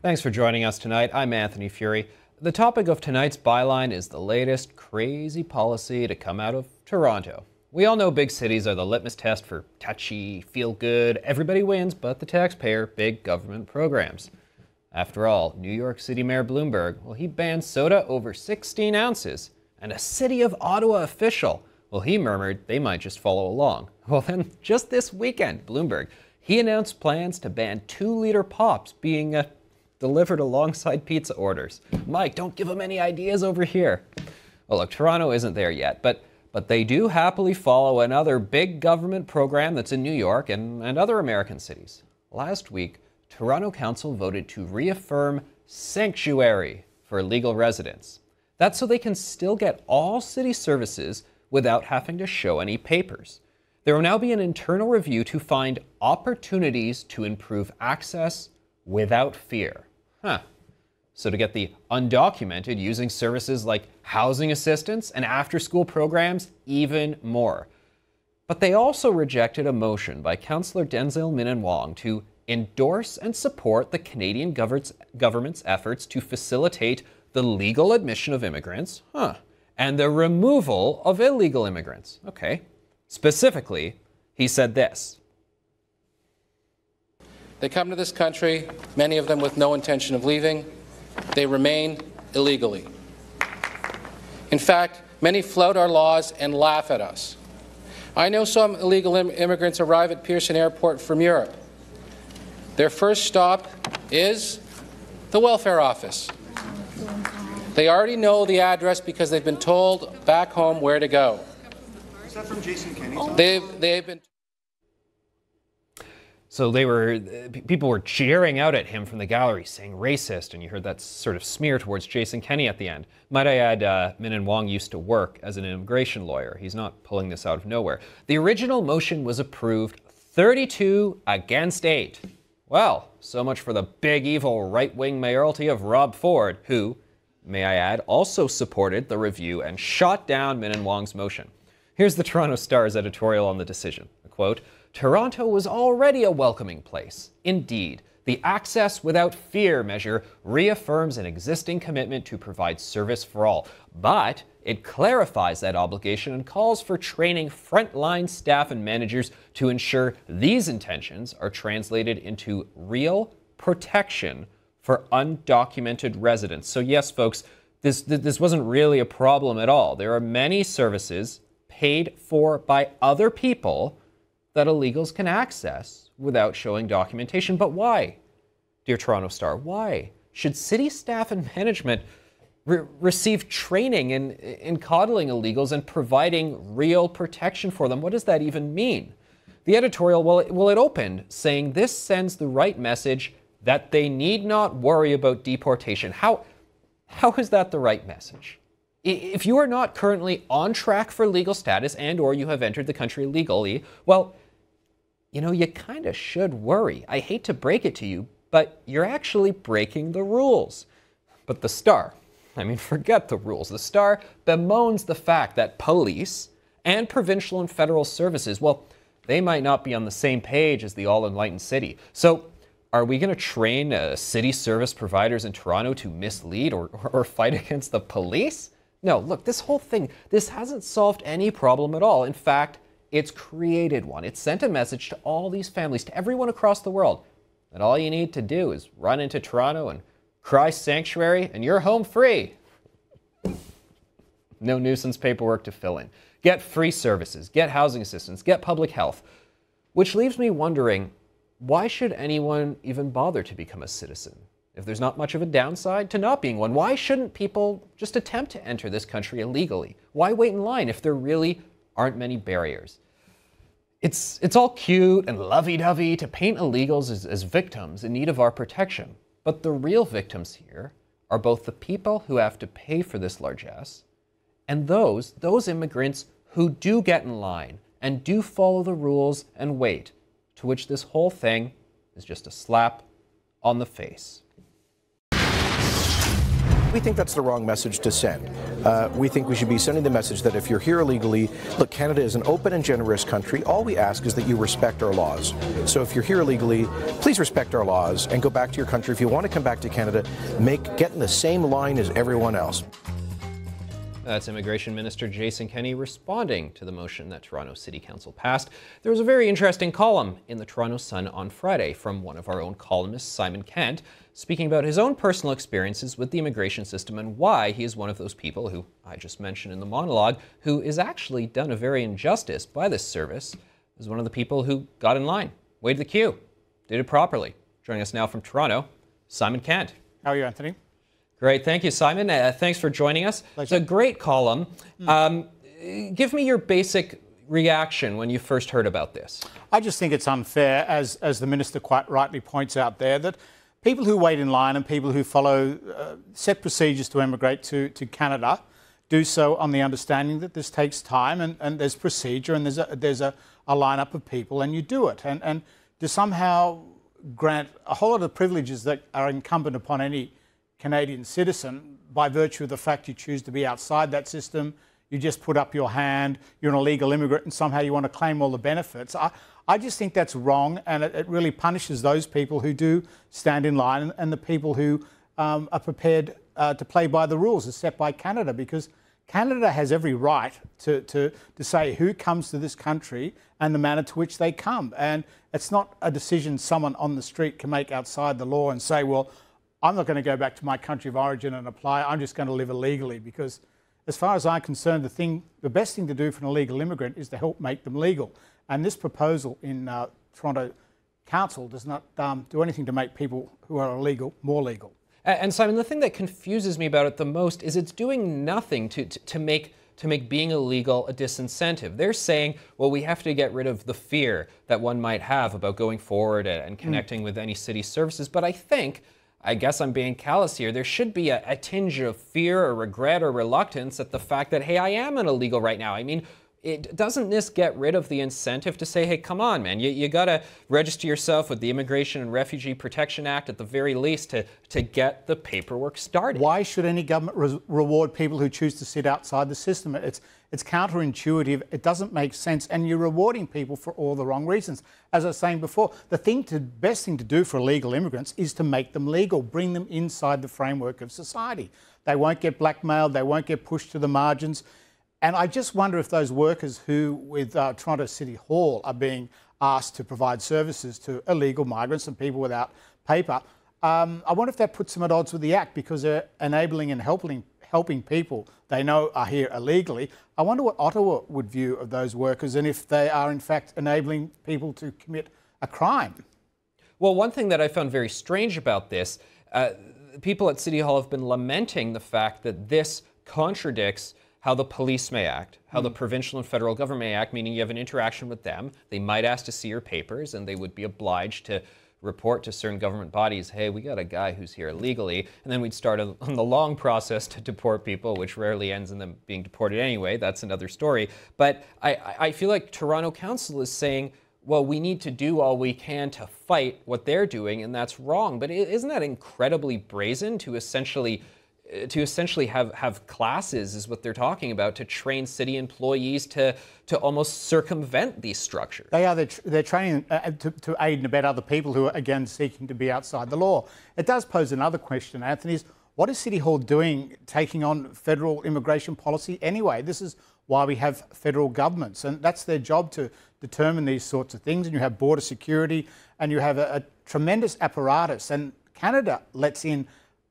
Thanks for joining us tonight. I'm Anthony Fury. The topic of tonight's Byline is the latest crazy policy to come out of Toronto. We all know big cities are the litmus test for touchy, feel-good, everybody wins but the taxpayer, big government programs. After all, New York City Mayor Bloomberg, well, he banned soda over 16 ounces. And a City of Ottawa official, well, he murmured they might just follow along. Well, then, just this weekend, Bloomberg, he announced plans to ban 2-liter pops being delivered alongside pizza orders. Mike, don't give them any ideas over here. Well, look, Toronto isn't there yet, but they do happily follow another big government program that's in New York and other American cities. Last week, Toronto Council voted to reaffirm sanctuary for legal residents. That's so they can still get all city services without having to show any papers. There will now be an internal review to find opportunities to improve access without fear. So to get the undocumented using services like housing assistance and after-school programs even more. But they also rejected a motion by Councillor Denzil Minnan-Wong to endorse and support the Canadian government's efforts to facilitate the legal admission of immigrants, and the removal of illegal immigrants. Okay. Specifically, he said this. They come to this country, many of them with no intention of leaving. They remain illegally. In fact, many flout our laws and laugh at us. I know some illegal immigrants arrive at Pearson Airport from Europe. Their first stop is the welfare office. They already know the address because they've been told back home where to go. Is that from Jason Kenney? They've been. So people were cheering out at him from the gallery, saying racist, and you heard that sort of smear towards Jason Kenney at the end. Might I add, Minnan-Wong used to work as an immigration lawyer. He's not pulling this out of nowhere. The original motion was approved 32 against 8. Well, so much for the big evil right-wing mayoralty of Rob Ford, who, may I add, also supported the review and shot down Minnan-Wong's motion. Here's the Toronto Star's editorial on the decision. A quote, Toronto was already a welcoming place. Indeed, the Access Without Fear measure reaffirms an existing commitment to provide service for all, but it clarifies that obligation and calls for training frontline staff and managers to ensure these intentions are translated into real protection for undocumented residents. So yes, folks, this wasn't really a problem at all. There are many services paid for by other people that illegals can access without showing documentation. But why, dear Toronto Star? Why should city staff and management receive training in coddling illegals and providing real protection for them? What does that even mean? The editorial, well, it opened saying this sends the right message that they need not worry about deportation. How is that the right message? If you are not currently on track for legal status and or you have entered the country legally, well, you know, you kind of should worry. I hate to break it to you, but you're actually breaking the rules. But the Star, I mean, forget the rules. The Star bemoans the fact that police and provincial and federal services, well, they might not be on the same page as the all-enlightened city. So are we going to train city service providers in Toronto to mislead or fight against the police? No, look, this whole thing, this hasn't solved any problem at all. In fact, it's created one. It sent a message to all these families, to everyone across the world, that all you need to do is run into Toronto and cry sanctuary and you're home free. No nuisance paperwork to fill in. Get free services, get housing assistance, get public health. Which leaves me wondering, why should anyone even bother to become a citizen? If there's not much of a downside to not being one, why shouldn't people just attempt to enter this country illegally? Why wait in line if there really aren't many barriers? It's all cute and lovey-dovey to paint illegals as victims in need of our protection. But the real victims here are both the people who have to pay for this largesse and those immigrants who do get in line and do follow the rules and wait, to which this whole thing is just a slap on the face. We think that's the wrong message to send. We think we should be sending the message that if you're here illegally, look, Canada is an open and generous country. All we ask is that you respect our laws. So if you're here illegally, please respect our laws and go back to your country. If you want to come back to Canada, get in the same line as everyone else. That's Immigration Minister Jason Kenney responding to the motion that Toronto City Council passed. There was a very interesting column in the Toronto Sun on Friday from one of our own columnists, Simon Kent, speaking about his own personal experiences with the immigration system and why he is one of those people who I just mentioned in the monologue, who is actually done a very injustice by this service, as one of the people who got in line, waited the queue, did it properly. Joining us now from Toronto, Simon Kent. How are you, Anthony? Great. Thank you, Simon. Thanks for joining us. Pleasure. It's a great column. Give me your basic reaction when you first heard about this. I just think it's unfair, as the Minister quite rightly points out there, that people who wait in line and people who follow set procedures to emigrate to Canada do so on the understanding that this takes time and there's procedure and there's a lineup of people and you do it. And to somehow grant a whole lot of privileges that are incumbent upon any Canadian citizen by virtue of the fact you choose to be outside that system, you just put up your hand, you're an illegal immigrant and somehow you want to claim all the benefits. I just think that's wrong, and it really punishes those people who do stand in line and the people who are prepared to play by the rules as set by Canada, because Canada has every right to say who comes to this country and the manner to which they come. And it's not a decision someone on the street can make outside the law and say, well, I'm not going to go back to my country of origin and apply. I'm just going to live illegally, because as far as I'm concerned, the best thing to do for an illegal immigrant is to help make them legal. And this proposal in Toronto Council does not do anything to make people who are illegal more legal. And Simon, the thing that confuses me about it the most is it's doing nothing to make being illegal a disincentive. They're saying, well, we have to get rid of the fear that one might have about going forward and connecting with any city services. But I guess I'm being callous here, there should be a tinge of fear or regret or reluctance at the fact that, hey, I am an illegal right now. I mean, doesn't this get rid of the incentive to say, hey, come on, man, you got to register yourself with the Immigration and Refugee Protection Act at the very least to get the paperwork started? Why should any government reward people who choose to sit outside the system? It's counterintuitive, it doesn't make sense, and you're rewarding people for all the wrong reasons. As I was saying before, the best thing to do for illegal immigrants is to make them legal, bring them inside the framework of society. They won't get blackmailed, they won't get pushed to the margins. And I just wonder if those workers who, with Toronto City Hall, are being asked to provide services to illegal migrants and people without paper, I wonder if that puts them at odds with the Act, because they're enabling and helping people they know are here illegally. I wonder what Ottawa would view of those workers and if they are in fact enabling people to commit a crime. Well, one thing that I found very strange about this, people at City Hall have been lamenting the fact that this contradicts how the police may act, how the provincial and federal government may act, meaning you have an interaction with them. They might ask to see your papers and they would be obliged to report to certain government bodies, hey, we got a guy who's here illegally, and then we'd start on the long process to deport people, which rarely ends in them being deported anyway. That's another story. But I feel like Toronto Council is saying, well, we need to do all we can to fight what they're doing, and that's wrong. But isn't that incredibly brazen to essentially have classes, is what they're talking about, to train city employees to almost circumvent these structures? They're training to aid and abet other people who are, again, seeking to be outside the law. It does pose another question, Anthony, is what is City Hall doing taking on federal immigration policy anyway? This is why we have federal governments, and that's their job, to determine these sorts of things. And you have border security and you have a tremendous apparatus, and Canada lets in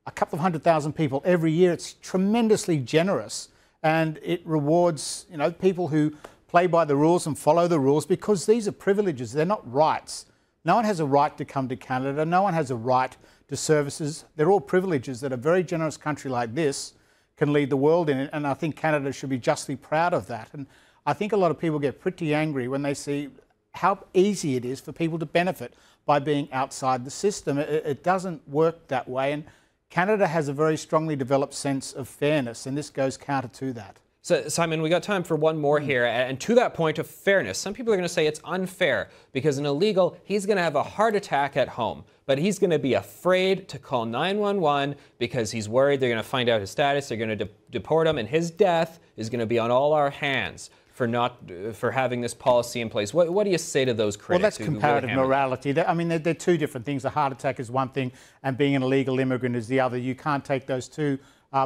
a couple of 100,000 people every year. It's tremendously generous, and it rewards, people who play by the rules and follow the rules, because these are privileges, they're not rights. No one has a right to come to Canada, no one has a right to services. They're all privileges that a very generous country like this can lead the world in, and I think Canada should be justly proud of that. And I think a lot of people get pretty angry when they see how easy it is for people to benefit by being outside the system. It doesn't work that way, and Canada has a very strongly developed sense of fairness, and this goes counter to that. So, Simon, we got time for one more here. And to that point of fairness, some people are going to say it's unfair because an illegal, he's going to have a heart attack at home. but he's going to be afraid to call 911 because he's worried they're going to find out his status, they're going to deport him, and his death is going to be on all our hands for having this policy in place. What do you say to those critics? Well, that's comparative morality. I mean, they're two different things. A heart attack is one thing, and being an illegal immigrant is the other. You can't take those two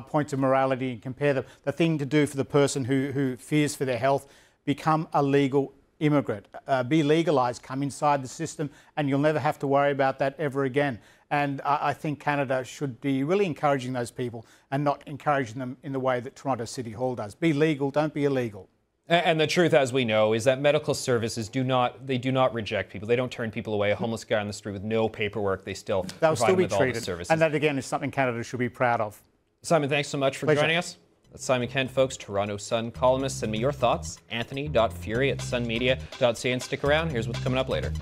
points of morality and compare them. The thing to do for the person who fears for their health, become a legal immigrant. Be legalised, come inside the system, and you'll never have to worry about that ever again. And I think Canada should be really encouraging those people and not encouraging them in the way that Toronto City Hall does. Be legal, don't be illegal. And the truth, as we know, is that medical services do not reject people. They don't turn people away. A homeless guy on the street with no paperwork, they still They'll provide still be them with all the treated. services. And that, again, is something Canada should be proud of. Simon, thanks so much for Pleasure. joining us. That's Simon Kent, folks, Toronto Sun columnist. Send me your thoughts, anthony.fury@sunmedia.ca, and stick around. Here's what's coming up later.